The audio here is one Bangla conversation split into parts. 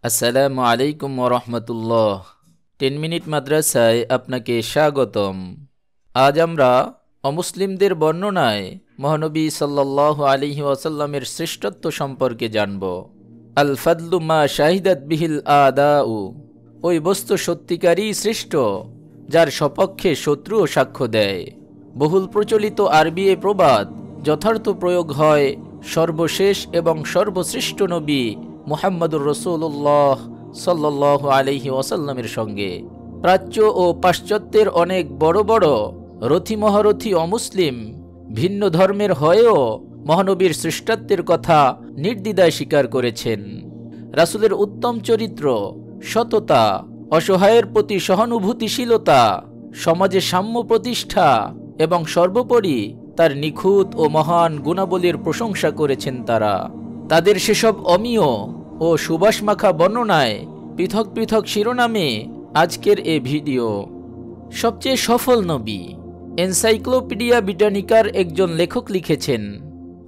আসসালামু আলাইকুম ওরহমতুল্লাহ। 10 মিনিট মাদ্রাসায় আপনাকে স্বাগতম। আজ আমরা অমুসলিমদের বর্ণনায় মহানবী সাল্লাল্লাহু আলাইহি ওয়াসাল্লামের শ্রেষ্ঠত্ব সম্পর্কে জানব। আল ফাদলু মা শাহিদাত বিহিল আদাউ, ওই বস্তু সত্যিকারই শ্রেষ্ঠ যার সপক্ষে শত্রুও সাক্ষ্য দেয়। বহুল প্রচলিত আরবি এ প্রবাদ যথার্থ প্রয়োগ হয় সর্বশেষ এবং সর্বশ্রেষ্ঠ নবী মুহাম্মদুর রাসূলুল্লাহ সাল্লাল্লাহু আলাইহি ওয়াসাল্লামের সঙ্গে। প্রাচ্য ও পাশ্চাত্যের অনেক বড় বড় রথী মহারথী অমুসলিম ভিন্ন ধর্মের হয়েও মহানবীর শ্রেষ্ঠত্বের কথা নির্দ্বিধায় স্বীকার করেছেন। রাসূলের উত্তম চরিত্র, সততা, অসহায়ের প্রতি সহানুভূতিশীলতা, সমাজে সাম্য প্রতিষ্ঠা এবং সর্বোপরি তার নিখুঁত ও মহান গুণাবলীর প্রশংসা করেছেন তারা। তাদের সেসব অমীয় ও সুবাসমাখা বর্ণনায় পৃথক পৃথক শিরোনামে আজকের এ ভিডিও। সবচেয়ে সফল নবী। এনসাইক্লোপিডিয়া ব্রিটানিকার একজন লেখক লিখেছেন,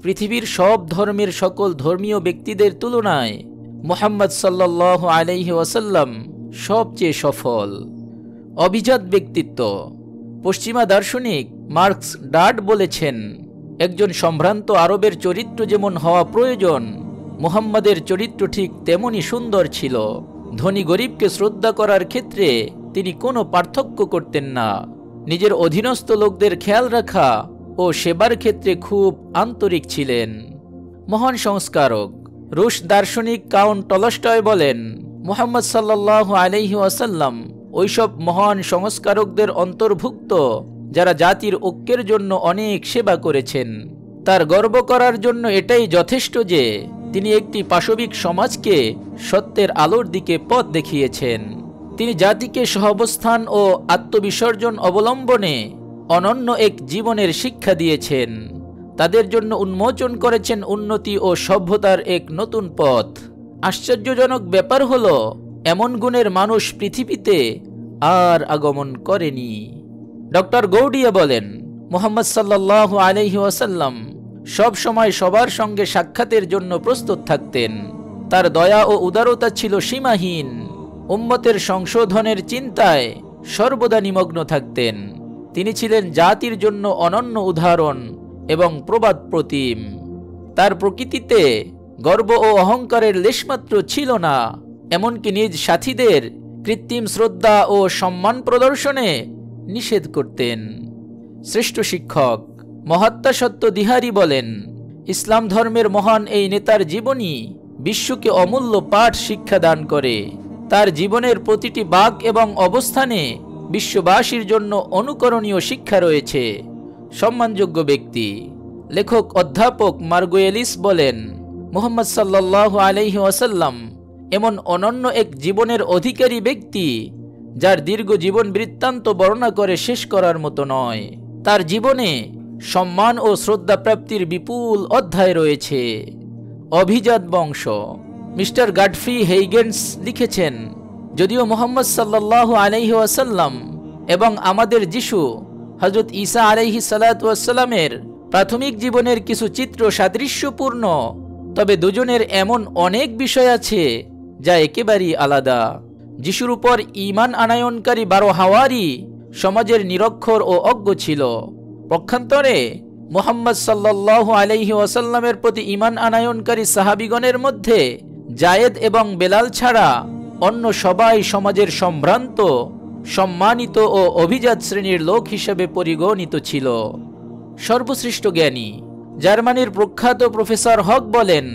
পৃথিবীর সব ধর্মের সকল ধর্মীয় ব্যক্তিদের তুলনায় মুহাম্মদ সাল্লাল্লাহু আলাইহি ওয়াসাল্লাম সবচেয়ে সফল। অভিজাত ব্যক্তিত্ব। পশ্চিমা দার্শনিক মার্কস ডাড বলেছেন, একজন সম্ভ্রান্ত আরবের চরিত্র যেমন হওয়া প্রয়োজন, মুহাম্মাদের চরিত্র ঠিক তেমনই সুন্দর ছিল। ধনী গরিবকে শ্রদ্ধা করার ক্ষেত্রে তিনি কোনো পার্থক্য করতেন না। নিজের অধীনস্থ লোকদের খেয়াল রাখা ও সেবার ক্ষেত্রে খুব আন্তরিক ছিলেন। মহান সংস্কারক। রুশ দার্শনিক কাউন্ট টলস্টয় বলেন, মুহাম্মদ সাল্লাল্লাহু আলাইহি ওয়াসাল্লাম ওইসব মহান সংস্কারকদের অন্তর্ভুক্ত যারা জাতির ঐক্যের জন্য অনেক সেবা করেছেন। তার গর্ব করার জন্য এটাই যথেষ্ট যে তিনি একটি পাশবিক সমাজকে সত্যের আলোর দিকে পথ দেখিয়েছেন। তিনি জাতিকে সহাবস্থান ও আত্মবিসর্জন অবলম্বনে অনন্য এক জীবনের শিক্ষা দিয়েছেন। তাদের জন্য উন্মোচন করেছেন উন্নতি ও সভ্যতার এক নতুন পথ। আশ্চর্যজনক ব্যাপার হলো, এমন গুণের মানুষ পৃথিবীতে আর আগমন করেনি। ডক্টর গৌডিয়া বলেন, মুহাম্মদ সাল্লাল্লাহু আলাইহি ওয়াসাল্লাম সব সময় সবার সঙ্গে সাক্ষাতের জন্য প্রস্তুত থাকতেন। তার দয়া ও উদারতা ছিল সীমাহীন। উম্মতের সংশোধনের চিন্তায় সর্বদা নিমগ্ন থাকতেন। তিনি ছিলেন জাতির জন্য অনন্য উদাহরণ এবং প্রবাদ প্রতিম। তার প্রকৃতিতে গর্ব ও অহংকারের লেশমাত্র ছিল না। এমনকি নিজ সাথীদের কৃত্রিম শ্রদ্ধা ও সম্মান প্রদর্শনে নিষেধ করতেন। শ্রেষ্ঠ শিক্ষক। মহাত্মা সত্য দিহারি বলেন, ইসলাম ধর্মের মহান এই নেতার জীবনী বিশ্বকে অমূল্য পাঠ শিক্ষা দান করে। তার জীবনের প্রতিটি বাক এবং অবস্থানে বিশ্ববাসীর জন্য অনুকরণীয় শিক্ষা রয়েছে। সম্মানযোগ্য ব্যক্তি। লেখক অধ্যাপক মার্গোয়েলিস বলেন, মুহাম্মদ সাল্লাল্লাহু আলাইহি ওয়াসাল্লাম এমন অনন্য এক জীবনের অধিকারী ব্যক্তি যার দীর্ঘ জীবন বৃত্তান্ত বর্ণনা করে শেষ করার মতো নয়। তার জীবনে সম্মান ও শ্রদ্ধা প্রাপ্তির বিপুল অধ্যায় রয়েছে। অভিজাত বংশ। মিস্টার গাডফ্রি হেইগেন্স লিখেছেন, যদিও মুহাম্মদ সাল্লাল্লাহু আলাইহি ওয়াসাল্লাম এবং আমাদের যিশু হযরত ঈসা আলাইহিস সালাতু ওয়াস সালামের প্রাথমিক জীবনের কিছু চিত্র সাদৃশ্যপূর্ণ, তবে দুজনের এমন অনেক বিষয় আছে যা একেবারেই আলাদা। যিশুর উপর ঈমান আনায়নকারী 12 হাওয়ারি সমাজের নিরক্ষর ও অজ্ঞ ছিল। পক্ষান্তরে মুহাম্মদ সাল্লাল্লাহু আলাইহি ওয়াসাল্লামের প্রতি ঈমান আনায়নকারী সাহাবীগণের মধ্যে জায়েদ এবং বেলাল ছাড়া অন্য সবাই সমাজের সম্ভ্রান্ত, সম্মানিত ও অভিজাত শ্রেণীর লোক হিসেবে পরিগণিত ছিল। সর্বশ্রেষ্ঠ জ্ঞানী। জার্মানির প্রখ্যাত প্রফেসর হক বলেন,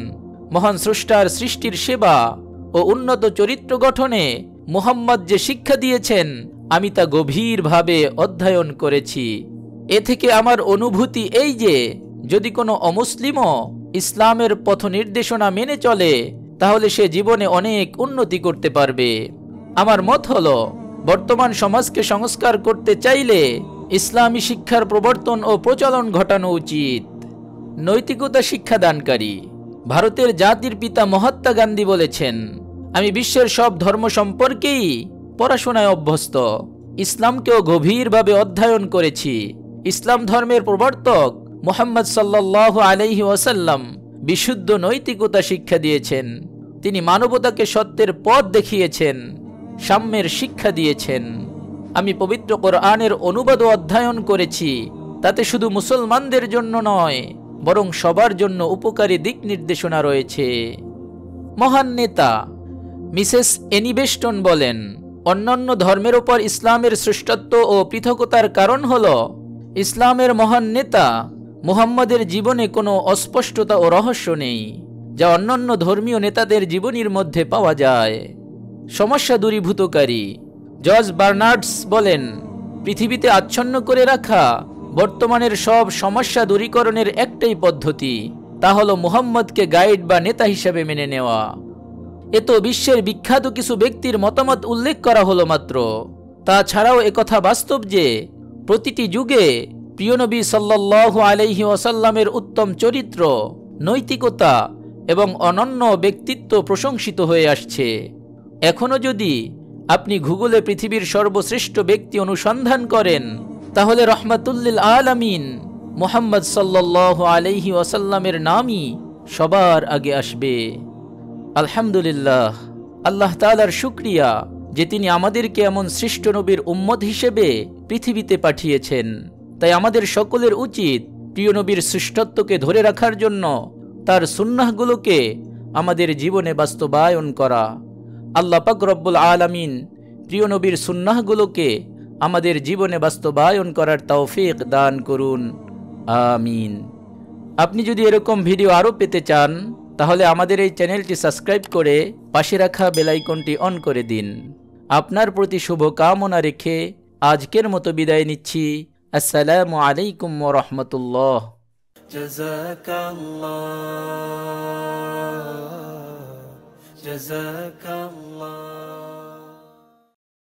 মহান স্রষ্টার সৃষ্টির সেবা ও উন্নত চরিত্র গঠনে মুহাম্মদ যে শিক্ষা দিয়েছেন আমি তা গভীরভাবে অধ্যয়ন করেছি। এ থেকে আমার অনুভূতি এই যে যদি কোনো অমুসলিমও ইসলামের পথ নির্দেশনা মেনে চলে তাহলে সে জীবনে অনেক উন্নতি করতে পারবে। আমার মত হলো, বর্তমান সমাজকে সংস্কার করতে চাইলে ইসলামী শিক্ষার প্রবর্তন ও প্রচলন ঘটানো উচিত। নৈতিকতা শিক্ষাদানকারী। ভারতের জাতির পিতা মহাত্মা গান্ধী বলেছেন, আমি বিশ্বের সব ধর্ম সম্পর্কেই পড়াশোনায় অভ্যস্ত। ইসলামকেও গভীরভাবে অধ্যয়ন করেছি। ইসলাম ধর্মের প্রবর্তক মুহাম্মদ সাল্লাল্লাহু আলাইহি ওয়াসাল্লাম বিশুদ্ধ নৈতিকতা শিক্ষা দিয়েছেন। তিনি মানবতাকে সত্যের পথ দেখিয়েছেন, সাম্যের শিক্ষা দিয়েছেন। আমি পবিত্র কোরআনের অনুবাদ ও অধ্যয়ন করেছি, তাতে শুধু মুসলমানদের জন্য নয়, বরং সবার জন্য উপকারী দিক নির্দেশনা রয়েছে। মহান নেতা মিসেস এনি বেস্টন বলেন, অন্যান্য ধর্মের ওপর ইসলামের শ্রেষ্ঠত্ব ও পৃথকতার কারণ হল ইসলামের মহান নেতা মুহাম্মদের জীবনে কোনো অস্পষ্টতা ও রহস্য নেই, যা অন্যান্য ধর্মীয় নেতাদের জীবনীর মধ্যে পাওয়া যায়। সমস্যা দূরীভূতকারী জর্জ বার্নার্ডস বলেন, পৃথিবীতে আচ্ছন্ন করে রাখা বর্তমানের সব সমস্যা দূরীকরণের একটাই পদ্ধতি, তা হলো মুহাম্মদকে গাইড বা নেতা হিসেবে মেনে নেওয়া। এ তো বিশ্বের বিখ্যাত কিছু ব্যক্তির মতামত উল্লেখ করা হলো মাত্র। তাছাড়াও একথা বাস্তব যে প্রতিটি যুগে প্রিয় নবী সাল্লাল্লাহু আলাইহি ওয়াসাল্লামের উত্তম চরিত্র, নৈতিকতা এবং অনন্য ব্যক্তিত্ব প্রশংসিত হয়ে আসছে। এখনও যদি আপনি গুগলে পৃথিবীর সর্বশ্রেষ্ঠ ব্যক্তি অনুসন্ধান করেন, তাহলে রহমাতুল্লিল আলামিন মুহাম্মদ সাল্লাল্লাহু আলাইহি ওয়াসাল্লামের নামই সবার আগে আসবে। আলহামদুলিল্লাহ, আল্লাহ তাআলার শুকরিয়া যে তিনি আমাদেরকে এমন শ্রেষ্ঠ নবীর উম্মত হিসেবে পৃথিবীতে পাঠিয়েছেন। তাই আমাদের সকলের উচিত প্রিয় নবীর শ্রেষ্ঠত্বকে ধরে রাখার জন্য তার সুন্নাহগুলোকে আমাদের জীবনে বাস্তবায়ন করা। আল্লাহ পাক রব্বুল আলামিন প্রিয় নবীর সুন্নাহগুলোকে আমাদের জীবনে বাস্তবায়ন করার তৌফিক দান করুন, আমিন। আপনি যদি এরকম ভিডিও আরও পেতে চান, তাহলে আমাদের এই চ্যানেলটি সাবস্ক্রাইব করে পাশে রাখা বেল আইকনটি অন করে দিন। আপনার প্রতি শুভ কামনা রেখে আজকের মতো বিদায় নিচ্ছি। আসসালামু আলাইকুম ওয়া রাহমাতুল্লাহ। জাযাকাল্লাহ।